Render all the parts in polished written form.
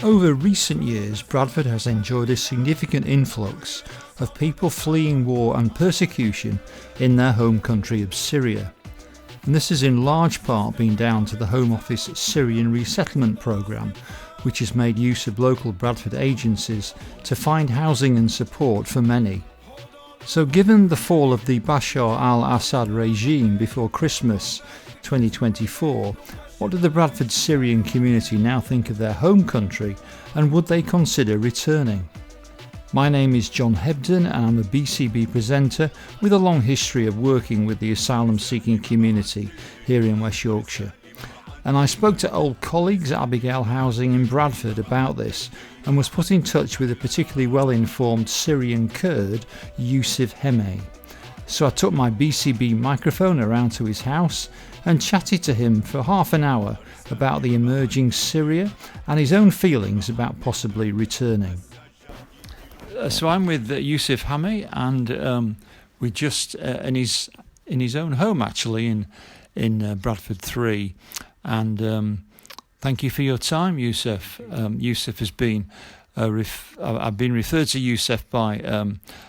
Over recent years, Bradford has enjoyed a significant influx of people fleeing war and persecution in their home country of Syria. And this has in large part been down to the Home Office Syrian resettlement programme, which has made use of local Bradford agencies to find housing and support for many. So given the fall of the Bashar al-Assad regime before Christmas 2024, what do the Bradford Syrian community now think of their home country, and would they consider returning? My name is John Hebden and I'm a BCB presenter with a long history of working with the asylum-seeking community here in West Yorkshire. And I spoke to old colleagues at Abigail Housing in Bradford about this and was put in touch with a particularly well-informed Syrian Kurd, Yusiv. So I took my BCB microphone around to his house and chatted to him for half an hour about the emerging Syria and his own feelings about possibly returning. So I'm with Yusiv and we're just in his own home actually in Bradford 3. And thank you for your time, Yusiv. Yusiv has been I've been referred to Yusiv by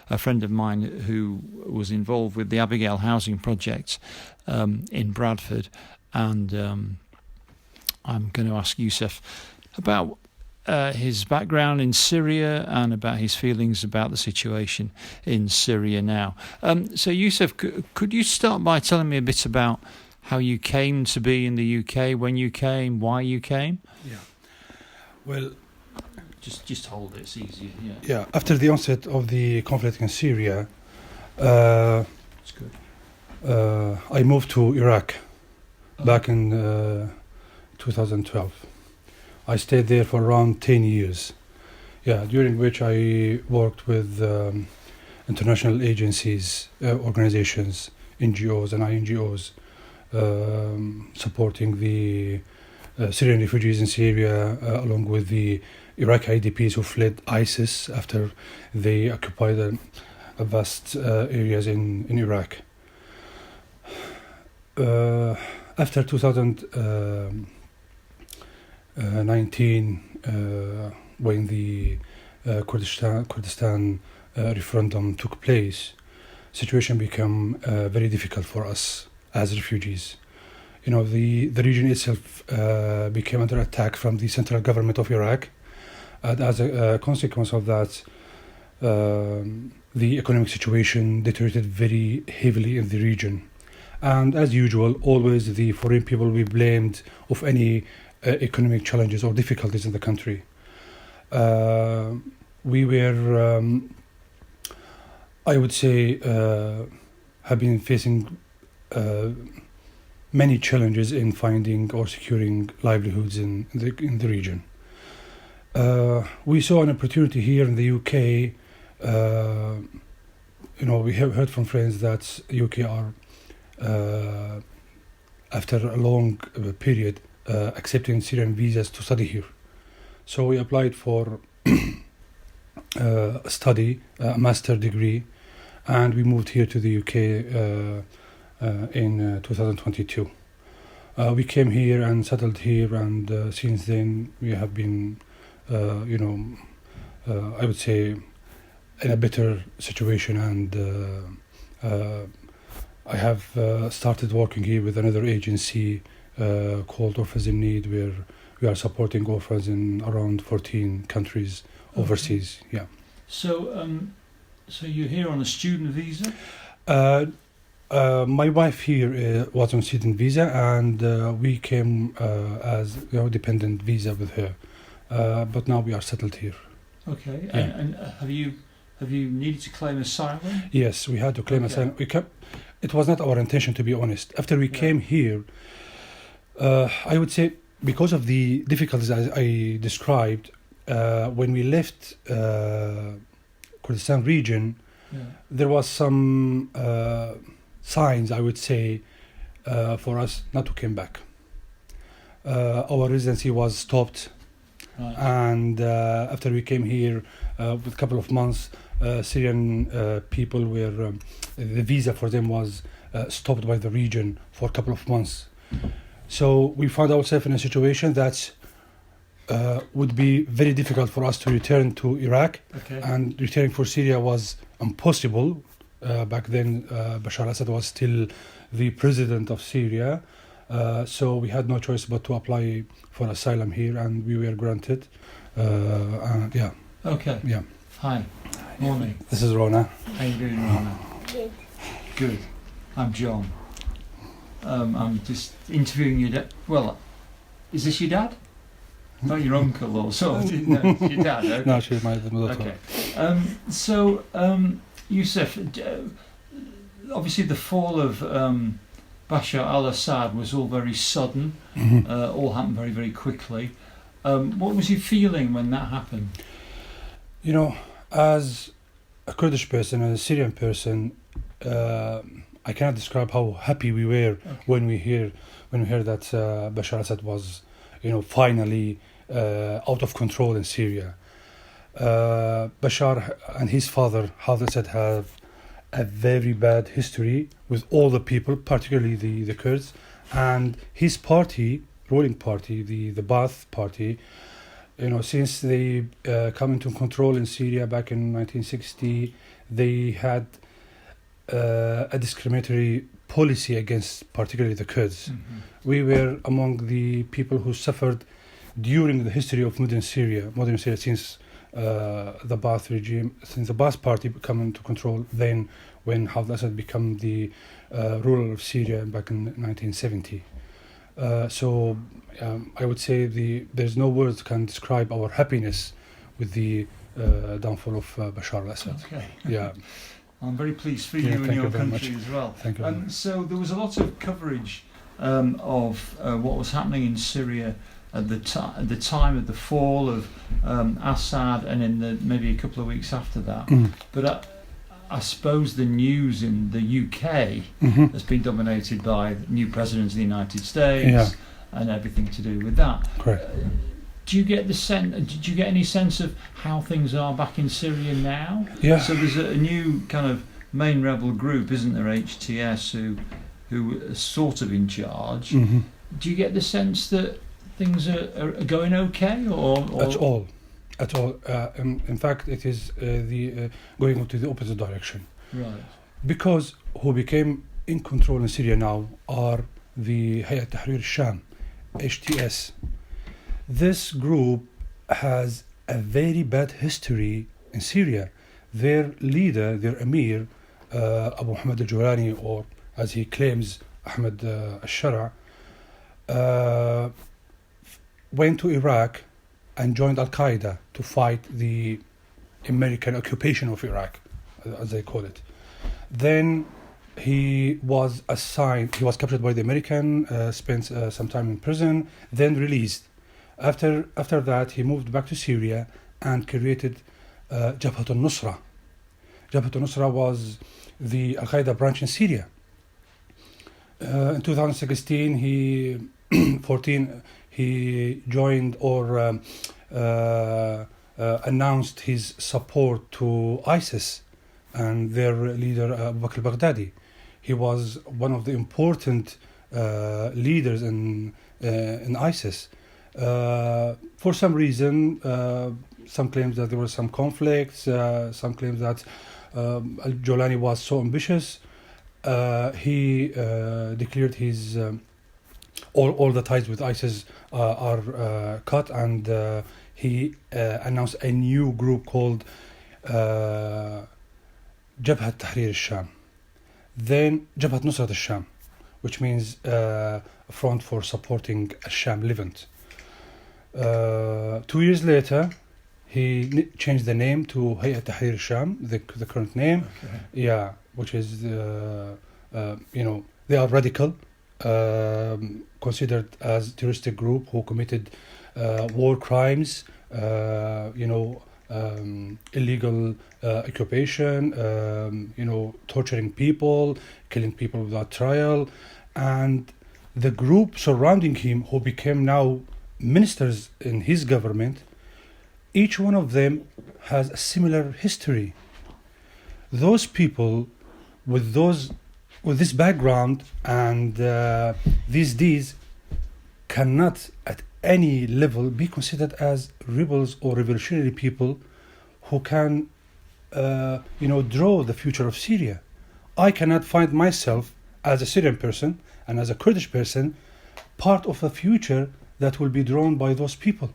a friend of mine who was involved with the Abigail Housing Project in Bradford, and I'm going to ask Yusiv about his background in Syria and about his feelings about the situation in Syria now. So Yusiv, could you start by telling me a bit about how you came to be in the UK, when you came, why you came? Yeah. Well, just hold it, it's easier. Yeah. After the onset of the conflict in Syria, That's good. I moved to Iraq back in 2012. I stayed there for around 10 years. Yeah, during which I worked with international agencies, organizations, NGOs and INGOs, supporting the Syrian refugees in Syria, along with the Iraqi IDPs who fled ISIS after they occupied vast areas in Iraq. After 2019, when the Kurdistan referendum took place, situation became very difficult for us as refugees. You know, the region itself became under attack from the central government of Iraq. And as a consequence of that, the economic situation deteriorated very heavily in the region. And as usual, always the foreign people will be blamed of any economic challenges or difficulties in the country. We were, I would say, have been facing many challenges in finding or securing livelihoods in the region. We saw an opportunity here in the UK. We have heard from friends that UK are, after a long period, accepting Syrian visas to study here. So we applied for a study, a master degree, and we moved here to the UK in 2022. We came here and settled here, and since then we have been, I would say, in a better situation, and I have started working here with another agency called Orphans in Need, where we are supporting orphans in around 14 countries overseas. Yeah. So you're here on a student visa? My wife here was on student visa, and we came as dependent visa with her. But now we are settled here. Okay. Yeah. And have you needed to claim asylum? Yes, we had to claim asylum. It was not our intention, to be honest. After we came here, I would say because of the difficulties I described, when we left Kurdistan region, there was some signs, I would say, for us not to come back. Our residency was stopped. Right. And after we came here, with a couple of months, Syrian people were, the visa for them was stopped by the region for a couple of months. So we found ourselves in a situation that would be very difficult for us to return to Iraq, Okay. and returning for Syria was impossible. Back then, Bashar al-Assad was still the president of Syria, so we had no choice but to apply for asylum here, and we were granted. And yeah, Okay. yeah. Hi. Morning. This is Rona. How you doing, Rana? Good. Good. I'm John. I'm just interviewing your dad. Well, is this your dad? Not your uncle or so? No, it's your dad. Okay. No, she's my mother. Okay. So, Yusiv, obviously the fall of Bashar al-Assad was all very sudden, all happened very, very quickly. What was your feeling when that happened? You know, as a Kurdish person and a Syrian person, I cannot describe how happy we were when we heard that Bashar al-Assad was, finally out of control in Syria. Bashar and his father, Hafez al-Assad, have a very bad history with all the people, particularly the Kurds, and his party, ruling party, the Ba'ath party. Since they come into control in Syria back in 1960, they had a discriminatory policy against particularly the Kurds. We were among the people who suffered during the history of modern Syria since the Ba'ath regime, since the Ba'ath party come into control, then when Hafez al-Assad became the ruler of Syria back in 1970. So I would say there's no words can describe our happiness with the downfall of Bashar al-Assad. Okay. Yeah. I'm very pleased for Yeah, you and thank your you very country much. as well. Thank you very much. So there was a lot of coverage of what was happening in Syria at the time of the fall of Assad, and in maybe a couple of weeks after that. But I suppose the news in the UK has been dominated by new presidents of the United States and everything to do with that. Correct. Do you get any sense of how things are back in Syria now? Yeah. So there's a new kind of main rebel group, isn't there, HTS, who are sort of in charge. Do you get the sense that things are going okay, or At all. In fact, it is going into the opposite direction. right? Because who became in control in Syria now are the Hayat Tahrir al-Sham, HTS. This group has a very bad history in Syria. Their leader, their emir, Abu Muhammad al-Jawlani, or as he claims, Ahmed al-Shara, went to Iraq and joined Al-Qaeda to fight the American occupation of Iraq, as they call it. Then he was captured by the American, spent some time in prison, then released. After that, he moved back to Syria and created Jabhat al-Nusra. Jabhat al-Nusra was the Al-Qaeda branch in Syria. In 2016, he joined or announced his support to ISIS and their leader Abu Bakr al-Baghdadi. He was one of the important leaders in ISIS. For some reason, some claims that there were some conflicts, some claims that al-Jawlani was so ambitious. He declared his all the ties with ISIS are cut, and he announced a new group called Jabhat Tahrir al-Sham. Then Jabhat Nusrat al-Sham, which means a front for supporting al-Sham Levant. 2 years later, he changed the name to Hayat Tahrir al-Sham, the current name. Okay. Yeah, which is they are radical, considered as terroristic group who committed war crimes, illegal occupation, torturing people, killing people without trial, and the group surrounding him, who became now ministers in his government, each one of them has a similar history. Those people with this background and these deeds cannot at any level be considered as rebels or revolutionary people who can, draw the future of Syria. I cannot find myself as a Syrian person and as a Kurdish person part of a future that will be drawn by those people.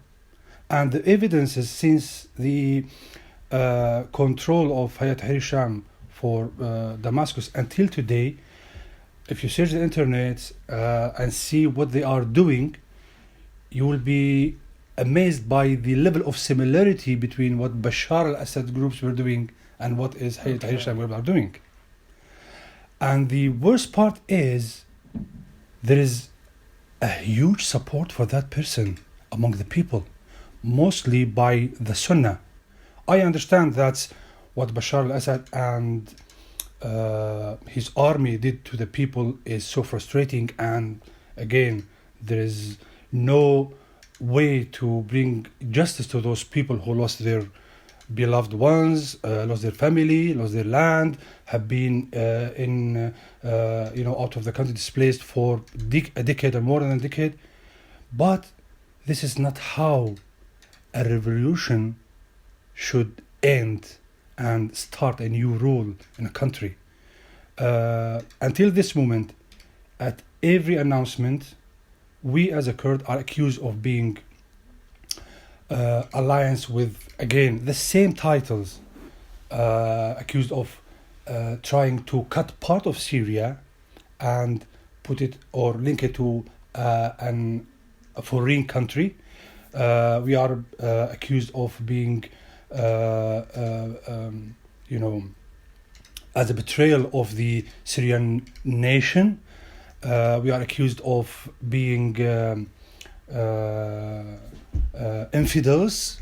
And the evidences since the control of Hayat Tahrir Sham for Damascus until today, if you search the internet and see what they are doing, you will be amazed by the level of similarity between what Bashar al-Assad groups were doing and what is Hayat Tahrir Sham groups are doing. And the worst part is there is a huge support for that person among the people, mostly by the Sunnah. I understand that's what Bashar al-Assad and his army did to the people is so frustrating, and again, there is no way to bring justice to those people who lost their beloved ones, lost their family, lost their land, have been out of the country, displaced for a decade or more than a decade. But this is not how a revolution should end and start a new rule in a country. Until this moment, at every announcement, we as a Kurd are accused of being alliance with, again, the same titles, accused of trying to cut part of Syria and put it or link it to a foreign country. We are accused of being, as a betrayal of the Syrian nation. We are accused of being infidels.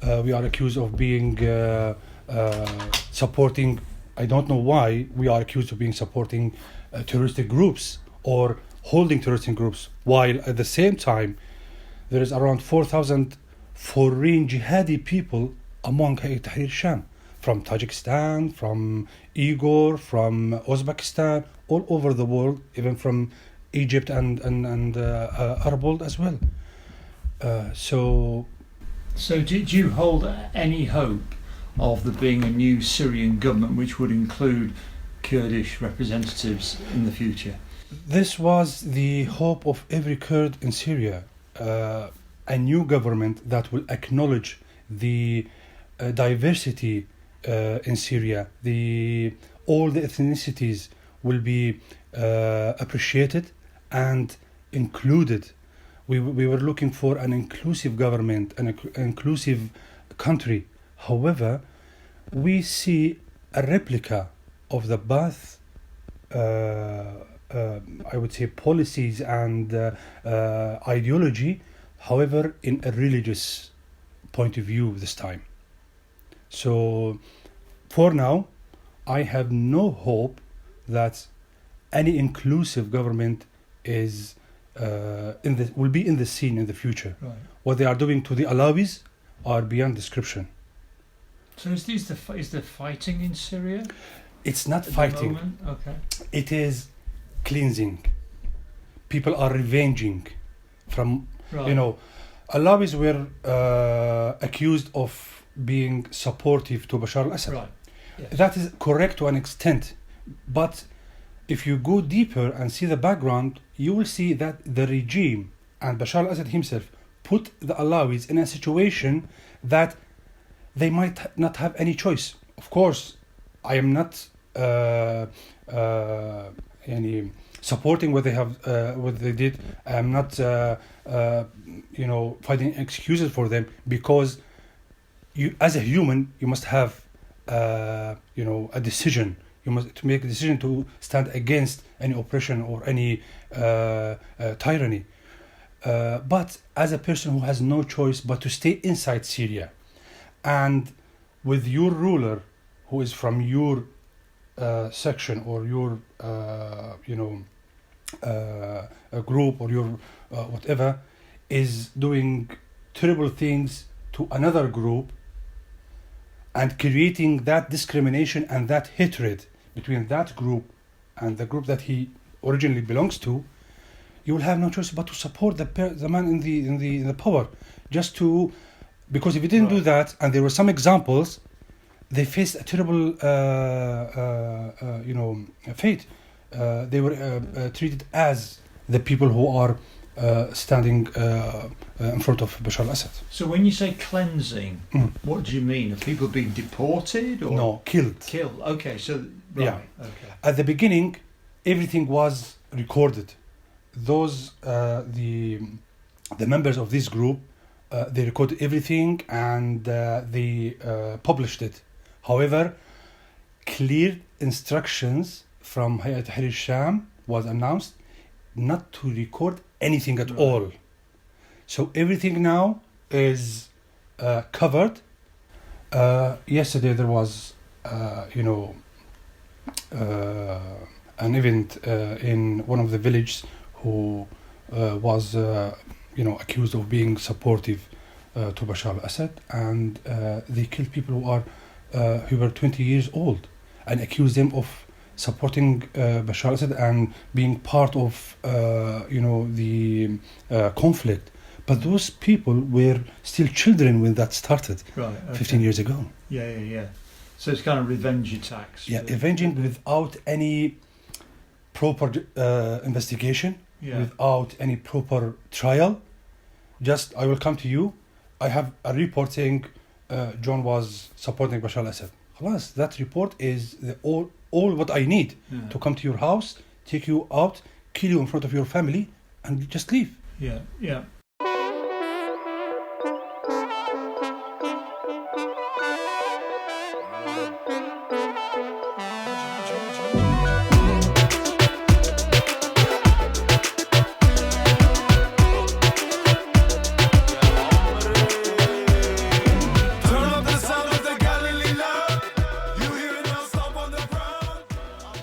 We are accused of being supporting, I don't know why, we are accused of being supporting terroristic groups or holding terroristic groups, while at the same time there is around 4,000 foreign jihadi people among Hayat Tahrir Sham, from Tajikistan, from Uyghur, from Uzbekistan, all over the world, even from Egypt and Arab world as well. So do you hold any hope of there being a new Syrian government which would include Kurdish representatives in the future? This was the hope of every Kurd in Syria, a new government that will acknowledge the diversity in Syria. All the ethnicities will be appreciated and included. We were looking for an inclusive government, an inclusive country. However, we see a replica of the both, I would say, policies and ideology, however, in a religious point of view this time. So, for now, I have no hope that any inclusive government is will be in the scene in the future. Right. What they are doing to the Alawis are beyond description. So is there fighting in Syria? It's not at fighting. The moment? Okay. It is cleansing. People are revenging from, Right. Alawis were accused of being supportive to Bashar al-Assad. Right. Yes. That is correct to an extent, but if you go deeper and see the background, you will see that the regime and Bashar al-Assad himself put the Alawis in a situation that they might not have any choice. Of course, I am not supporting what they have, what they did. I am not, finding excuses for them, because you, as a human, you must have, a decision. You must make a decision to stand against any oppression or any tyranny. But as a person who has no choice but to stay inside Syria, and with your ruler, who is from your section or your, a group or your whatever, is doing terrible things to another group and creating that discrimination and that hatred between that group and the group that he originally belongs to, you will have no choice but to support the man in the power, just to, because if you didn't do that, and there were some examples, they faced a terrible fate. They were treated as the people who are standing in front of Bashar al-Assad. So when you say cleansing, what do you mean? Are people being deported or no, killed? Killed. Okay, so yeah. Okay. At the beginning, everything was recorded. Those the members of this group, they recorded everything and they published it. However, clear instructions from Hayat Tahrir al-Sham was announced not to record anything at all. So everything now is covered. Yesterday there was, an event in one of the villages who was, accused of being supportive to Bashar al-Assad, and they killed people who were 20 years old and accused them of supporting Bashar al-Assad and being part of, the conflict. But those people were still children when that started, 15 years ago. Yeah. So it's kind of revenge attacks. Yeah, avenging without any proper investigation, without any proper trial. Just, I will come to you. I have a report saying John was supporting Bashar al-Assad. Khalas, that report is all what I need to come to your house, take you out, kill you in front of your family, and just leave. Yeah.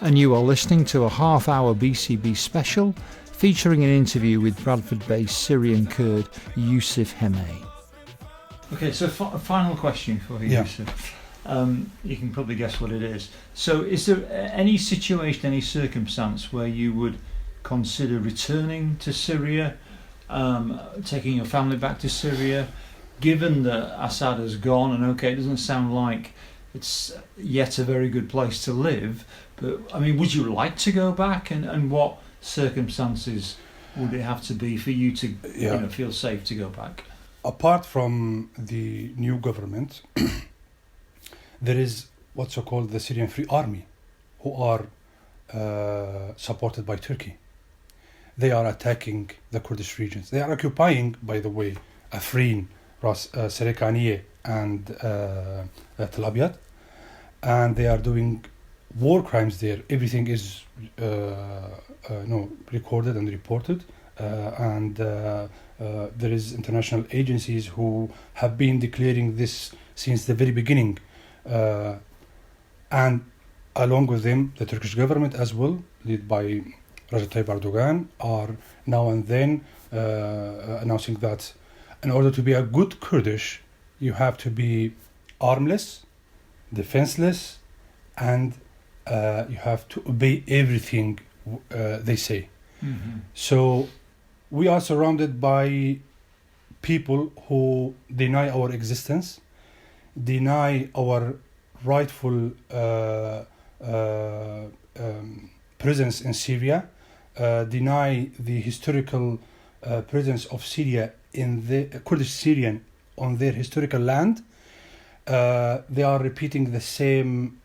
And you are listening to a half-hour BCB special featuring an interview with Bradford-based Syrian Kurd Yusiv Hemay. Okay, so a final question for you, Yusiv. You can probably guess what it is. So is there any situation, any circumstance where you would consider returning to Syria, taking your family back to Syria, given that Assad has gone, and okay, it doesn't sound like it's yet a very good place to live, but I mean, would you like to go back, and what circumstances would it have to be for you to feel safe to go back? Apart from the new government, there is what's called the Syrian Free Army, who are supported by Turkey. They are attacking the Kurdish regions. They are occupying, by the way, Afrin, Serekaniye and Tel Abyad, and they are doing war crimes there. Everything is recorded and reported, and there is international agencies who have been declaring this since the very beginning, and along with them the Turkish government as well, led by Recep Tayyip Erdogan, are now and then announcing that in order to be a good Kurdish, you have to be armless, defenseless, and you have to obey everything they say. Mm-hmm. So we are surrounded by people who deny our existence, deny our rightful presence in Syria, deny the historical presence of Syria in the Kurdish Syrian on their historical land. They are repeating the same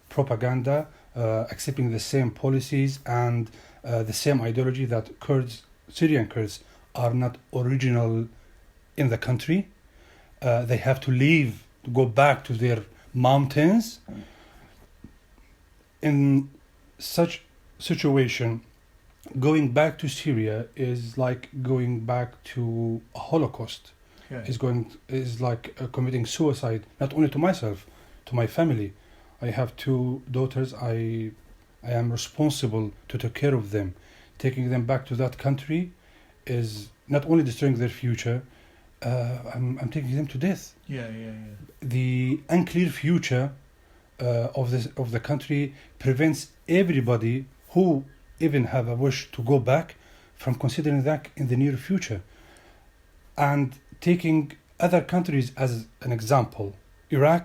propaganda, accepting the same policies and the same ideology that Syrian Kurds are not original in the country. They have to leave, to go back to their mountains. In such situation, going back to Syria is like going back to a Holocaust. Okay. Is like committing suicide, not only to myself, to my family. I have 2 daughters. I am responsible to take care of them. Taking them back to that country is not only destroying their future, I'm taking them to death. Yeah. The unclear future of the country prevents everybody who even have a wish to go back from considering that in the near future. And taking other countries as an example, Iraq,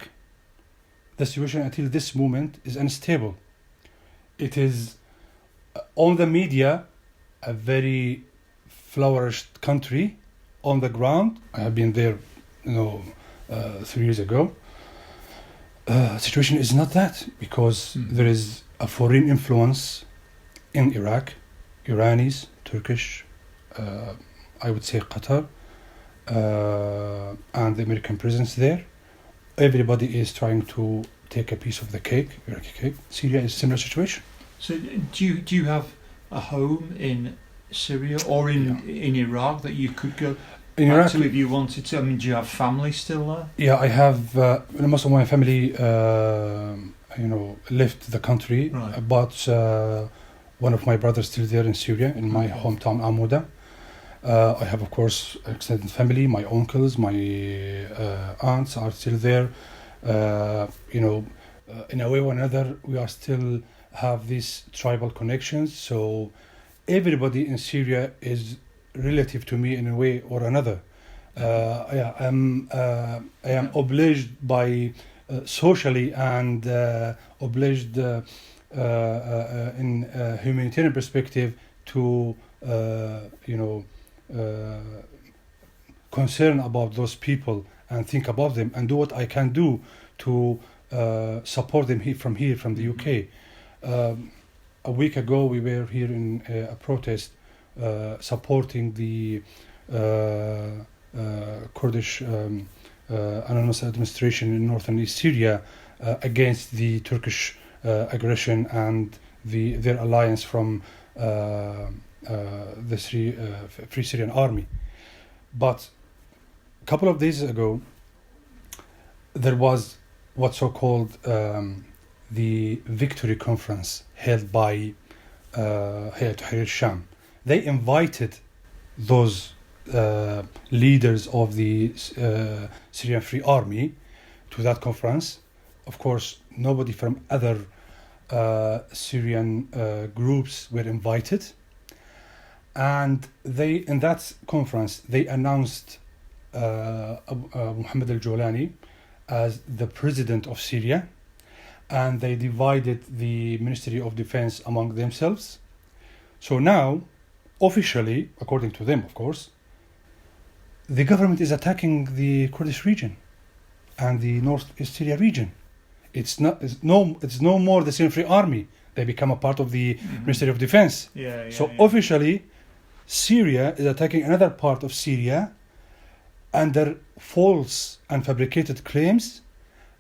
the situation until this moment is unstable. It is on the media a very flourished country. On the ground, I have been there, 3 years ago. Situation is not that, because there is a foreign influence in Iraq, Iranis, Turkish, I would say Qatar, and the American presence there. Everybody is trying to take a piece of the cake, Iraqi cake. Syria is a similar situation. So do you have a home in Syria or in Iraq that you could go in back Iraq to if you wanted to? I mean, do you have family still there? Yeah, I have. Most of my family, left the country, Right. but one of my brothers still there in Syria, in my hometown Amuda. I have, of course, extended family. My uncles, my aunts are still there. In a way or another, we are still have these tribal connections. So everybody in Syria is relative to me in a way or another. I am obliged by socially and obliged in humanitarian perspective to concern about those people and think about them and do what I can do to support them from the UK. A week ago we were here in a protest supporting the Kurdish anonymous administration in northern East Syria against the Turkish aggression and their alliance from the Free Syrian Army. But a couple of days ago, there was what's so-called the Victory Conference held by Hayat Tahrir Sham. They invited those leaders of the Syrian Free Army to that conference. Of course, nobody from other Syrian groups were invited. And in that conference, they announced Mohammed al-Jolani as the president of Syria, and they divided the Ministry of Defense among themselves. So now, officially, according to them, of course, the government is attacking the Kurdish region and the North-East Syria region. It's no more the Syrian Free Army. They become a part of the Ministry of Defense. So officially, Syria is attacking another part of Syria under false and fabricated claims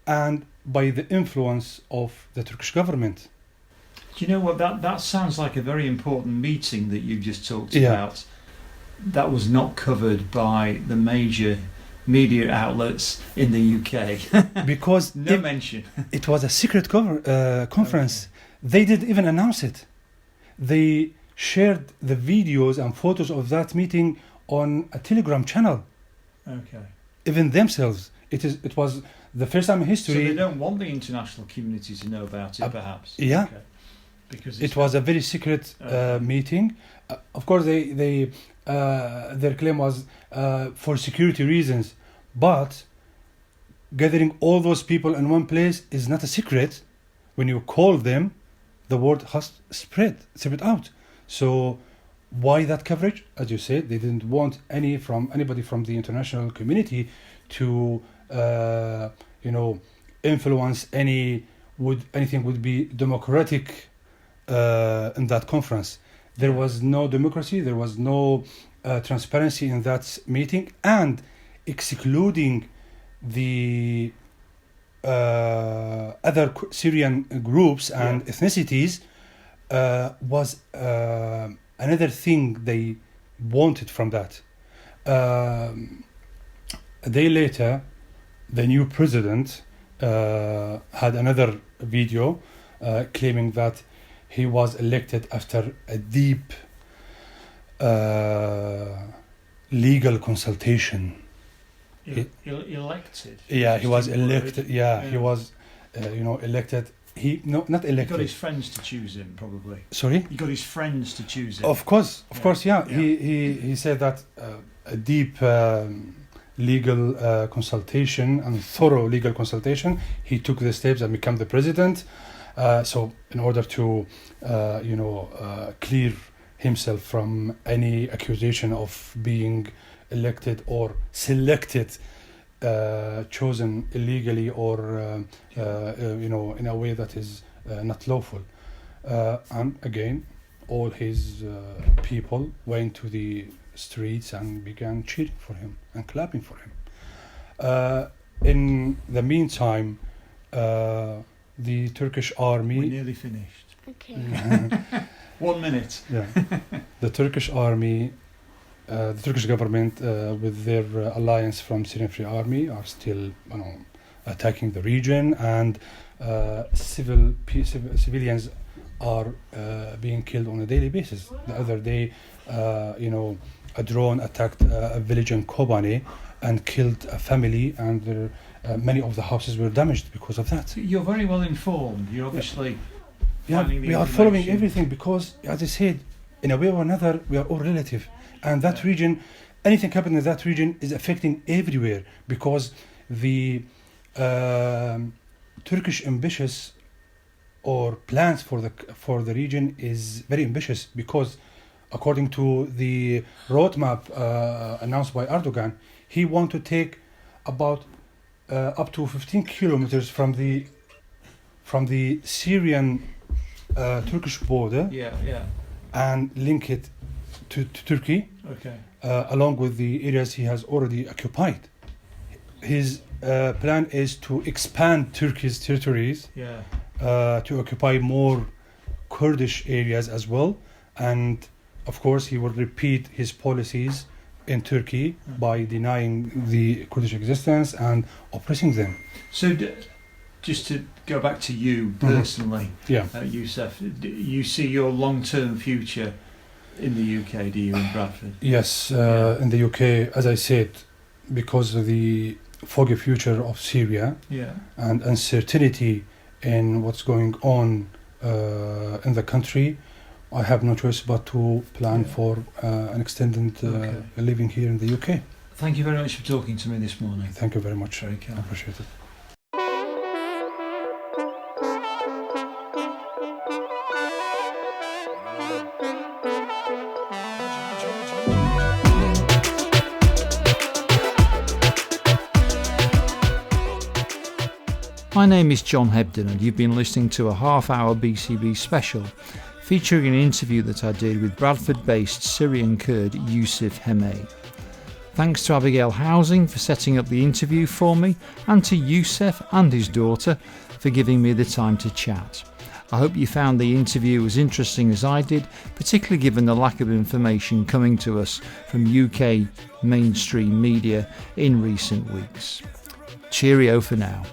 and by the influence of the Turkish government. Do you know what, that sounds like a very important meeting that you've just talked about. That was not covered by the major media outlets in the UK. Because no mention. It was a secret conference. Okay. They didn't even announce it. They shared the videos and photos of that meeting on a Telegram channel. Okay. Even themselves. It was the first time in history. So they don't want the international community to know about it, perhaps. Yeah. Okay. Because it was a very secret meeting. Of course, they their claim was for security reasons, but gathering all those people in one place is not a secret. When you call them, the word has spread out. So why that coverage? As you said, they didn't want anybody from the international community to influence anything would be democratic in that conference. There was no democracy, there was no transparency in that meeting, and excluding the other Syrian groups and ethnicities was another thing they wanted from that. A day later, the new president had another video claiming that he was elected after a deep legal consultation. Elected? Yeah, he was elected. Yeah, he was, elected he not He got elected. his friends to choose him, probably. Sorry. He got his friends to choose him. Of course, yeah. Yeah. He said that a deep legal consultation and thorough legal consultation, he took the steps and became the president. So in order to, clear himself from any accusation of being elected or selected, chosen illegally or, in a way that is not lawful. And again, all his people went to the streets and began cheering for him and clapping for him. In the meantime, the Turkish army... We're nearly finished. Okay. 1 minute. Yeah. The Turkish army, the Turkish government, with their alliance from Syrian Free Army, are still, attacking the region, and civilians are being killed on a daily basis. The other day, a drone attacked a village in Kobane and killed a family, and many of the houses were damaged because of that. You're very well informed. You're obviously Yeah, finding the we are following information. everything because, as I said, in a way or another, we are all relative. And that Yeah. region, anything happening in that region is affecting everywhere, because the Turkish ambitious or plans for the region is very ambitious, because according to the roadmap announced by Erdogan, he wants to take about up to 15 kilometers from the Syrian Turkish border Yeah. and link it to Turkey, Okay. along with the areas he has already occupied. His plan is to expand Turkey's territories, Yeah. to occupy more Kurdish areas as well, and of course he will repeat his policies in Turkey by denying the Kurdish existence and oppressing them. So, just to go back to you personally, Yeah. Yusiv, you see your long-term future in the UK, do you, in Bradford? Yes, in the UK, as I said, because of the foggy future of Syria Yeah. and uncertainty in what's going on in the country, I have no choice but to plan Yeah. for an extended Okay. living here in the UK. Thank you very much for talking to me this morning. Thank you very much. Very I kind. appreciate it. My name is John Hebden, and you've been listening to a half-hour BCB special featuring an interview that I did with Bradford-based Syrian Kurd Yusiv Hemay. Thanks to Abigail Housing for setting up the interview for me, and to Yusiv and his daughter for giving me the time to chat. I hope you found the interview as interesting as I did, particularly given the lack of information coming to us from UK mainstream media in recent weeks. Cheerio for now.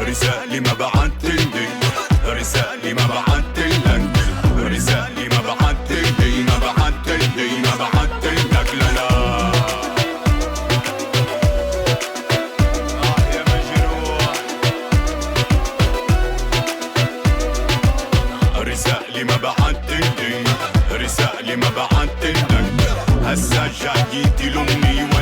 رسالي ما بعتلي رسالي ما بعتلك رسالي ما بعتلي ما بعتلي ما بعتلك لا يا مجروح رسالي ما بعتلي رسالي ما بعتلك هسا جاي تلومني